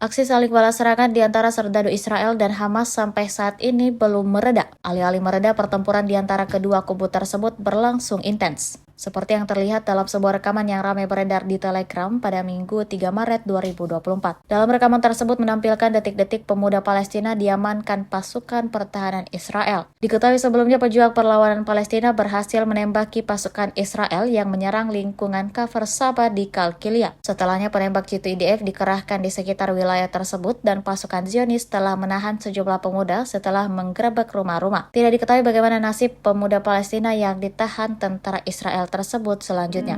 Aksi saling balas serangan di antara serdadu Israel dan Hamas sampai saat ini belum mereda. Alih-alih mereda, pertempuran di antara kedua kubu tersebut berlangsung intens. Seperti yang terlihat dalam sebuah rekaman yang ramai beredar di Telegram pada Minggu 3 Maret 2024. Dalam rekaman tersebut menampilkan detik-detik pemuda Palestina diamankan pasukan pertahanan Israel. Diketahui sebelumnya pejuang perlawanan Palestina berhasil menembaki pasukan Israel yang menyerang lingkungan Kfar Saba di Qalqilia. Setelahnya penembak jitu IDF dikerahkan di sekitar wilayah tersebut dan pasukan Zionis telah menahan sejumlah pemuda setelah menggerebek rumah-rumah. Tidak diketahui bagaimana nasib pemuda Palestina yang ditahan tentara Israel tersebut selanjutnya.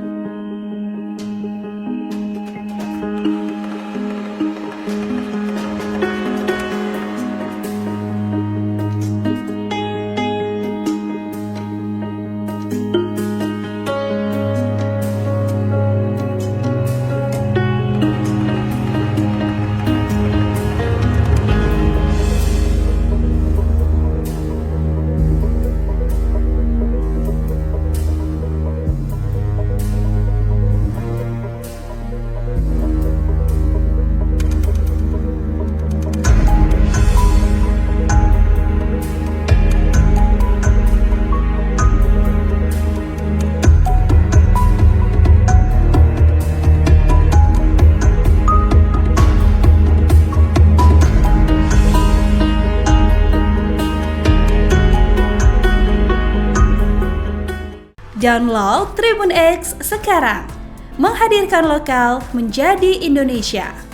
Download Tribun X sekarang, menghadirkan lokal menjadi Indonesia.